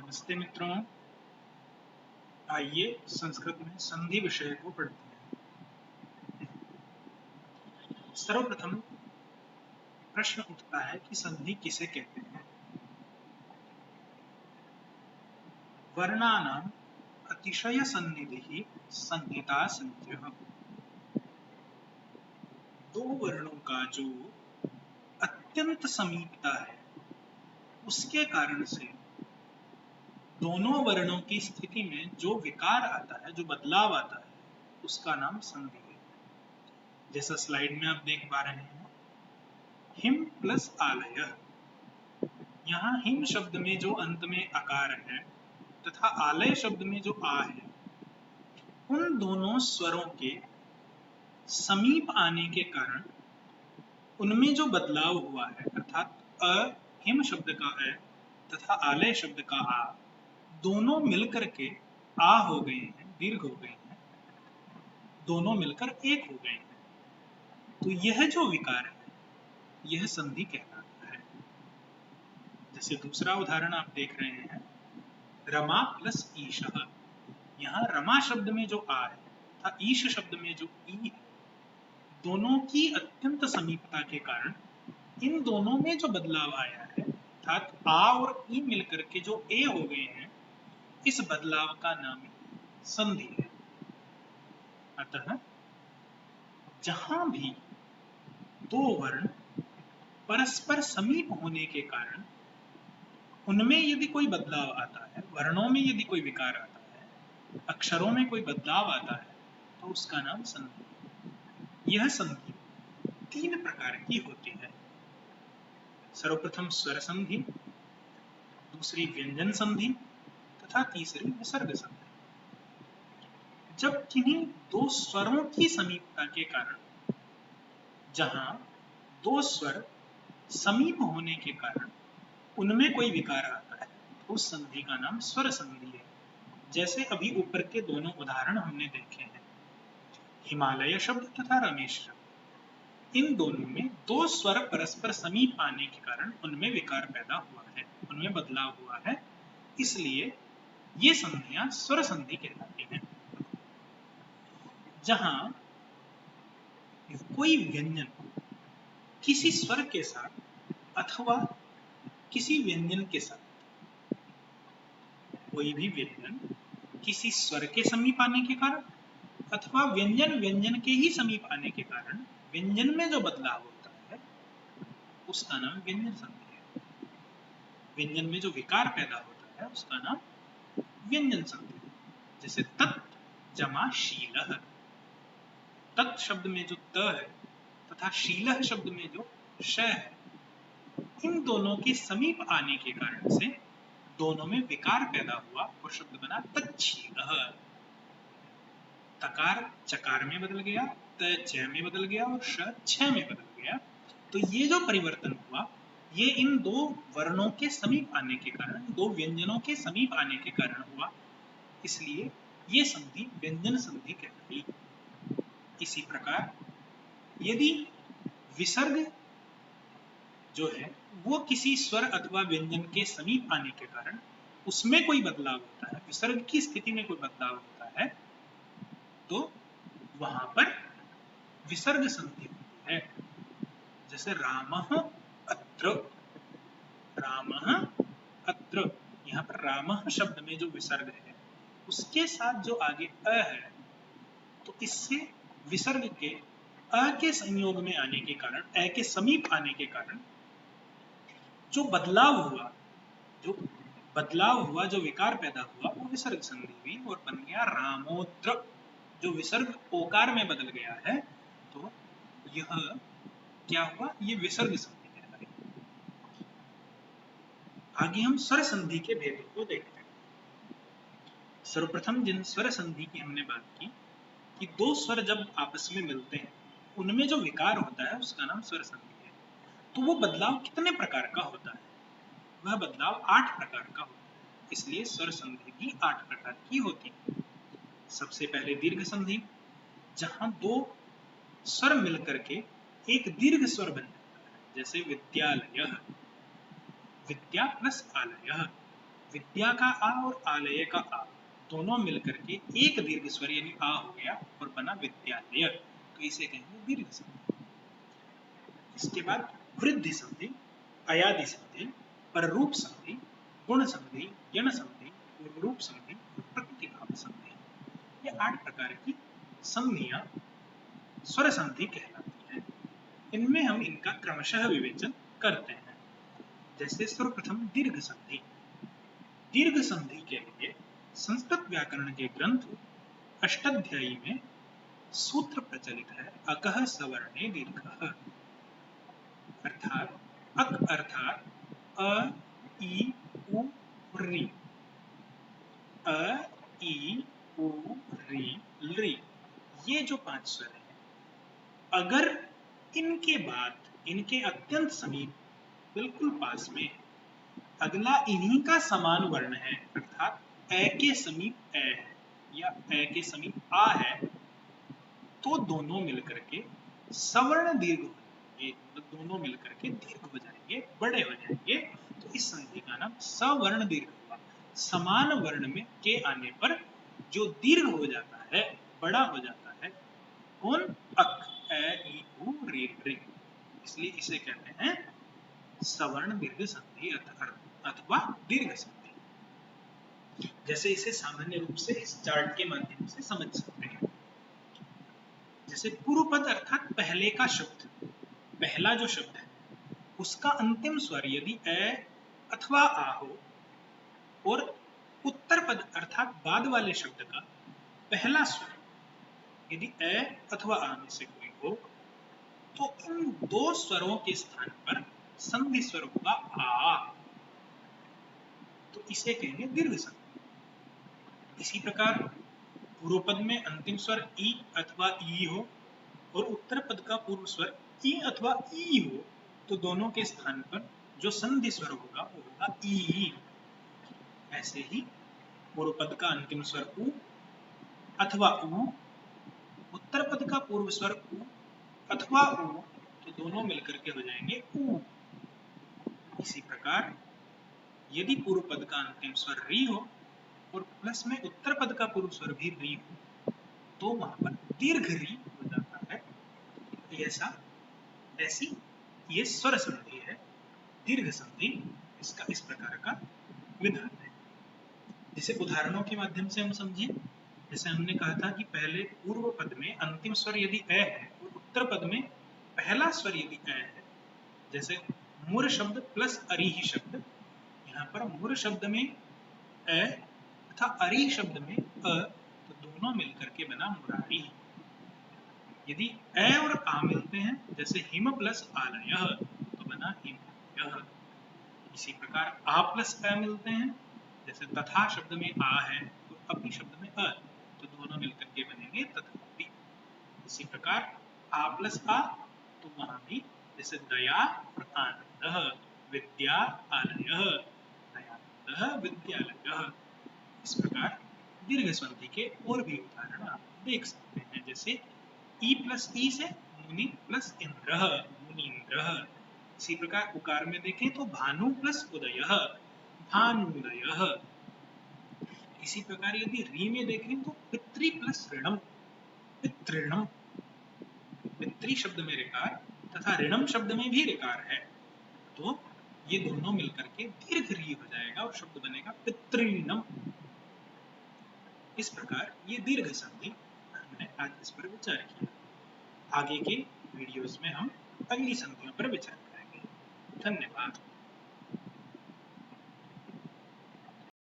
नमस्ते मित्रों, आइए संस्कृत में संधि विषय को पढ़ते हैं। सर्वप्रथम प्रश्न उठता है कि संधि किसे कहते हैं। वर्णानाम अतिशय सन्निधि संहिता संध्यः। दो वर्णों का जो अत्यंत समीपता है उसके कारण से दोनों वर्णों की स्थिति में जो विकार आता है, जो बदलाव आता है, उसका नाम संधि है। जैसा स्लाइड में आप देख पा रहे हैं, हिम प्लस आलय। यहाँ हिम शब्द में जो अंत में अकार है तथा आलय शब्द में जो आ है, उन दोनों स्वरों के समीप आने के कारण उनमें जो बदलाव हुआ है, अर्थात अ हिम शब्द का अ तथा आलय शब्द का आ, दोनों मिलकर के आ हो गए हैं, दीर्घ हो गए हैं, दोनों मिलकर एक हो गए हैं। तो यह जो विकार है, यह संधि कहलाता है। जैसे दूसरा उदाहरण आप देख रहे हैं, रमा प्लस ईशः। यहाँ रमा शब्द में जो आ है तथा ईश शब्द में जो ई है, दोनों की अत्यंत समीपता के कारण इन दोनों में जो बदलाव आया है, अर्थात आ और ई मिलकर के जो ए हो गए हैं, इस बदलाव का नाम संधि है। अतः जहां भी दो वर्ण परस्पर समीप होने के कारण उनमें यदि कोई बदलाव आता है, वर्णों में यदि कोई विकार आता है, अक्षरों में कोई बदलाव आता है, तो उसका नाम संधि है। यह संधि तीन प्रकार की होती है। सर्वप्रथम स्वर संधि, दूसरी व्यंजन संधि तथा तीसरी विसर्ग संधि। जब किन्हीं दो स्वरों की समीपता के कारण, जहां दो स्वर समीप होने के कारण उनमें कोई विकार आता है, तो उस संधि का नाम स्वर संधि है। जैसे अभी ऊपर के दोनों उदाहरण हमने देखे हैं, हिमालय शब्द तथा रमेश शब्द। इन दोनों में दो स्वर परस्पर समीप आने के कारण उनमें विकार पैदा हुआ है, उनमें बदलाव हुआ है, इसलिए ये संधियां स्वर संधि कहलाती हैं। जहां कोई व्यंजन किसी स्वर के साथ अथवा किसी व्यंजन के साथ, कोई भी व्यंजन किसी स्वर के समीप आने के कारण अथवा व्यंजन व्यंजन के ही समीप आने के कारण व्यंजन में जो बदलाव होता है, उसका नाम व्यंजन संधि है। व्यंजन में जो विकार पैदा होता है, उसका नाम व्यंजन संधि है। जैसे तत् जमा शीलः। तत् शब्द में जो त है तथा शीलः शब्द में जो श है, इन दोनों के समीप आने के कारण से दोनों में विकार पैदा हुआ और शब्द बना तच्छीलः। तकार चकार में बदल गया, त च में बदल गया और श छ में बदल गया। तो ये जो परिवर्तन हुआ, ये इन दो वर्णों के समीप आने के कारण, दो व्यंजनों के समीप आने के कारण हुआ, इसलिए ये संधि व्यंजन संधि कहलाई। इसी प्रकार यदि विसर्ग जो है वो किसी स्वर अथवा व्यंजन के समीप आने के कारण उसमें कोई बदलाव होता है, विसर्ग की स्थिति में कोई बदलाव होता है, तो वहां पर विसर्ग संधि होती है। जैसे रामः अत्र। रामः अत्र, यहाँ पर रामः शब्द में जो विसर्ग है उसके साथ जो आगे अ है, तो इससे विसर्ग के अ के संयोग में आने के कारण, अ के समीप आने के कारण जो बदलाव हुआ, जो विकार पैदा हुआ, वो विसर्ग संधि हुई और बन गया रामोत्र। जो विसर्ग ओकार में बदल गया है, तो यह क्या हुआ, ये विसर्ग संधि कहलाई। आगे हम स्वर संधि के भेदों को देखते हैं। सर्वप्रथम जिन स्वर संधि की हमने बात की कि दो स्वर जब आपस में मिलते हैं उनमें जो विकार होता है उसका नाम स्वर संधि है। तो वो बदलाव कितने प्रकार का होता है? वह बदलाव 8 प्रकार का होता है, इसलिए स्वर संधि भी 8 प्रकार की होती है। सबसे पहले दीर्घ संधि, जहां दो स्वर मिलकर के एक दीर्घ स्वर बन जाता है। जैसे विद्यालय, विद्या प्लस आलय। विद्या का आ और आलय का आ दोनों मिलकर के एक दीर्घ स्वर यानी आ हो गया और बना विद्यालय, तो इसे कहेंगे दीर्घ संधि। इसके बाद वृद्धि संधि, अयादि संधि, पररूप संधि, गुण संधि, यण संधि, पूर्वरूप संधि और प्रकृतिभाव संधि, ये 8 प्रकार की संधियां स्वर संधि कहलाती हैं। इनमें हम इनका क्रमशः विवेचन करते हैं। जैसे सर्वप्रथम दीर्घ संधि। दीर्घ संधि के लिए संस्कृत व्याकरण के ग्रंथ अष्टाध्यायी में सूत्र प्रचलित है, अकः सवर्णे दीर्घः, अर्थात अक अर्थात अ, ई, उ, री, अ, ई, उ, री, ये जो 5 स्वर हैं, अगर इनके बाद इनके अत्यंत समीप बिल्कुल पास में अगला इन्हीं का समान वर्ण है, अर्थात ए के समीप ए है या ए के समीप आ है, तो दोनों मिलकर के सवर्ण दीर्घ हो जाएंगे, दोनों मिलकर के दीर्घ हो जाएंगे, बड़े हो जाएंगे, तो इस संधि का नाम सवर्ण दीर्घ हुआ। समान वर्ण में के आने पर जो दीर्घ हो जाता है, बड़ा हो जाता है, कौन? अक, ए, ई, उ, री, इसलिए इसे कहते हैं सवर्ण दीर्घ संधि अथवा दीर्घ संधि। जैसे इसे सामान्य रूप से इस चार्ट के माध्यम से समझ सकते हैं। जैसे पूर्व पद अर्थात पहले का शब्द, पहला जो शब्द है उसका अंतिम स्वर यदि ए अथवा आ हो और उत्तर पद अर्थात बाद वाले शब्द का पहला स्वर यदि ए अथवा आ में से कोई हो, तो इन दो स्वरों के स्थान पर संधि स्वर होगा आ, तो इसे कहेंगे दीर्घ संधि। इसी प्रकार पूर्व पद में अंतिम स्वर ई अथवा ई हो और उत्तर पद का पूर्व स्वर ई अथवा ई हो, तो दोनों के स्थान पर जो संधि स्वर होगा वो होगा ई। ऐसे ही पूर्व पद का अंतिम स्वर उ अथवा उ, उत्तर पद का पूर्व स्वर उ अथवा उ, तो दोनों मिलकर के हो जाएंगे उ। इसी प्रकार यदि पूर्व पद का अंतिम स्वर री हो और प्लस में उत्तर पद का पूर्व स्वर भी री हो, तो वहां पर दीर्घ री हो जाता है। ऐसी ये स्वर संधि है, दीर्घ संधि, इसका इस प्रकार का विधान है। जिसे उदाहरणों के माध्यम से हम समझें, जैसे हमने कहा था कि पहले पूर्व पद में अंतिम स्वर यदि ए है और उत्तर पद में पहला स्वर यदि ए है, जैसे मूर शब्द प्लस अरिही शब्द, यहाँ पर मूर शब्द में ए तथा अरि शब्द में अ, तो दोनों मिलकर के बना मुरारी। यदि ए और आ मिलते हैं, जैसे हिम प्लस आलयः, तो बना हिमयः। इसी प्रकार आ प्लस अ मिलते हैं, जैसे तथा शब्द में आ है और अपि शब्द में अ, तो दोनों मिलकर के बनेंगे तथापि। इसी प्रकार आ प्लस आ, तो वहां भी जैसे दया और आनंदः, विद्या आलयः, दयानंदः विद्यालयः। इस प्रकार दीर्घ संधि के और भी उदाहरण आप देख सकते हैं। जैसे ई प्लस ई से मुनि प्लस इंद्रः, मुनीन्द्रः। इसी प्रकार उकार में देखें तो भानु प्लस उदयः, भानुदयः। इसी प्रकार यदि री में देखें तो पितृ प्लस ऋणम, पितृणम। पितृ शब्द में ऋकार तथा ऋणम शब्द में भी ऋकार है, तो ये दोनों मिलकर के दीर्घ री हो जाएगा और शब्द बनेगा पितृणम। इस प्रकार ये दीर्घ संधि हमने आज इस पर विचार किया। आगे के वीडियोस में हम अगली संधियों पर विचार करेंगे। धन्यवाद।